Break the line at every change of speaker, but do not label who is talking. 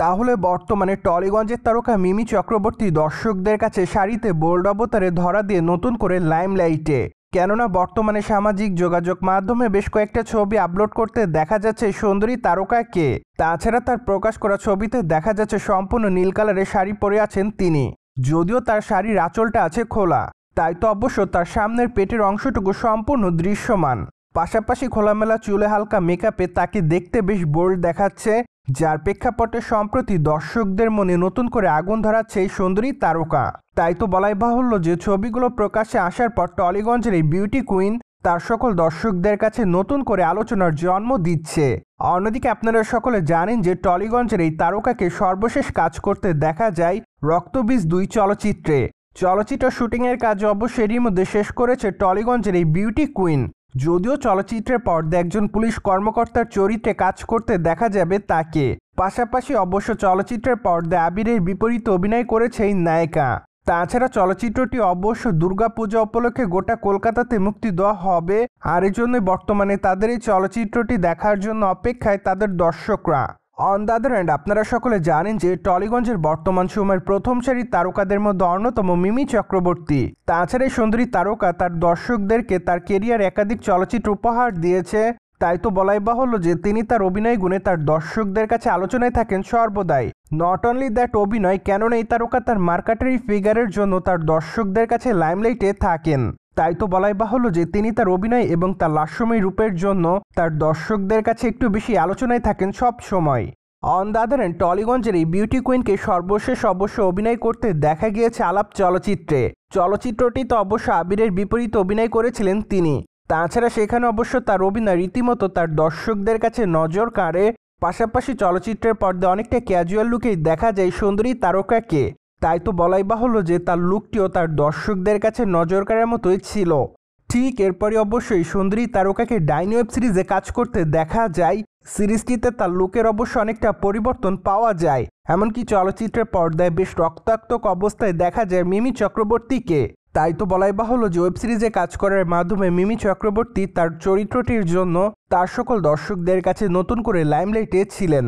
তাহলে বর্তমানে টলিগঞ্জের তারকা মিমি চক্রবর্তী দর্শকদের কাছে শাড়িতে বোল্ড অবতারে ধরা দিয়ে নতুন করে লাইমলাইটে। কেননা বর্তমানে সামাজিক যোগাযোগ মাধ্যমে বেশ কয়েকটা ছবি আপলোড করতে দেখা যাচ্ছে সুন্দরী তারকাকে। তাছাড়া তার প্রকাশ করা ছবিতে দেখা যাচ্ছে সম্পূর্ণ নীল কালারের শাড়ি পরে আছেন তিনি। যদিও তার শাড়ির আঁচলটা আছে খোলা, তাই তো অবশ্য তার সামনের পেটের অংশটুকু সম্পূর্ণ দৃশ্যমান। পাশাপাশি খোলামেলা চুলে হালকা মেকআপে তাকে দেখতে বেশ বোল্ড দেখাচ্ছে, যার প্রেক্ষাপটে সম্প্রতি দর্শকদের মনে নতুন করে আগুন ধরাচ্ছে এই সুন্দরী তারকা। তাই তো বলাই বাহুল্য যে ছবিগুলো প্রকাশ্যে আসার পর টলিগঞ্জের এই বিউটি কুইন তার সকল দর্শকদের কাছে নতুন করে আলোচনার জন্ম দিচ্ছে। অন্যদিকে আপনারা সকলে জানেন যে টলিগঞ্জের এই তারকাকে সর্বশেষ কাজ করতে দেখা যায় রক্তবীজ 2 চলচ্চিত্রে। চলচ্চিত্র শুটিংয়ের কাজ অবশ্য এরই মধ্যে শেষ করেছে টলিগঞ্জের এই বিউটি কুইন। যদিও চলচ্চিত্রের পর্দা একজন পুলিশ কর্মকর্তার চরিত্রে কাজ করতে দেখা যাবে তাকে। পাশাপাশি অবশ্য চলচ্চিত্রের পর্দায় আবিরের বিপরীতে অভিনয় করেছে এই নায়িকা। তাছাড়া চলচ্চিত্রটি অবশ্য দুর্গাপূজা উপলক্ষে গোটা কলকাতাতে মুক্তি দেওয়া হবে, আর এজন্য বর্তমানে তাদের এই চলচ্চিত্রটি দেখার জন্য অপেক্ষায় তাদের দর্শকরা। অন দ্য আদার হ্যান্ড আপনারা সকলে জানেন যে টলিগঞ্জের বর্তমান সময়ের প্রথম সারির তারকাদের মধ্যে অন্যতম মিমি চক্রবর্তী। তাছাড়া এই সুন্দরী তারকা তার দর্শকদেরকে তার কেরিয়ার একাধিক চলচ্চিত্র উপহার দিয়েছে। তাই তো বলাই বাহুল্য যে তিনি তার অভিনয় গুণে তার দর্শকদের কাছে আলোচনায় থাকেন সর্বদাই। নট অনলি দ্যাট অভিনয়, কেননা এই তারকা তার মার্কাটারি ফিগারের জন্য তার দর্শকদের কাছে লাইমলাইটে থাকেন। তাই তো বলাই বাহুল্য যে তিনি তার অভিনয় এবং তার লাস্যময়ী রূপের জন্য তার দর্শকদের কাছে একটু বেশি আলোচনায় থাকেন সব সময়। অন দ্য আদার হ্যান্ড টলিগঞ্জের এই বিউটি কুইনকে সর্বশেষ অবশ্য অভিনয় করতে দেখা গিয়েছে আলাপ চলচ্চিত্রে। চলচ্চিত্রটি তো অবশ্য আবিরের বিপরীতে অভিনয় করেছিলেন তিনি। তাছাড়া সেখানে অবশ্য তার অভিনয় রীতিমতো তার দর্শকদের কাছে নজর কাড়ে। পাশাপাশি চলচ্চিত্রের পর্দায় অনেকটা ক্যাজুয়াল লুকেই দেখা যায় সুন্দরী তারকাকে। তাই তো বলাই বাহুল্য যে তার লুকটিও তার দর্শকদের কাছে নজর কাড়ার মতোই ছিল। ঠিক এরপরই অবশ্যই সুন্দরী তারকাকে ডাইনি ওয়েব সিরিজে কাজ করতে দেখা যায়। সিরিজটিতে তার লুকের অবশ্য অনেকটা পরিবর্তন পাওয়া যায়। এমনকি চলচ্চিত্রের পর্দায় বেশ রক্তাক্ত অবস্থায় দেখা যায় মিমি চক্রবর্তীকে। তাই তো বলাই বাহুল্য যে ওয়েব সিরিজে কাজ করার মাধ্যমে মিমি চক্রবর্তী তার চরিত্রটির জন্য তার সকল দর্শকদের কাছে নতুন করে লাইমলাইটে ছিলেন।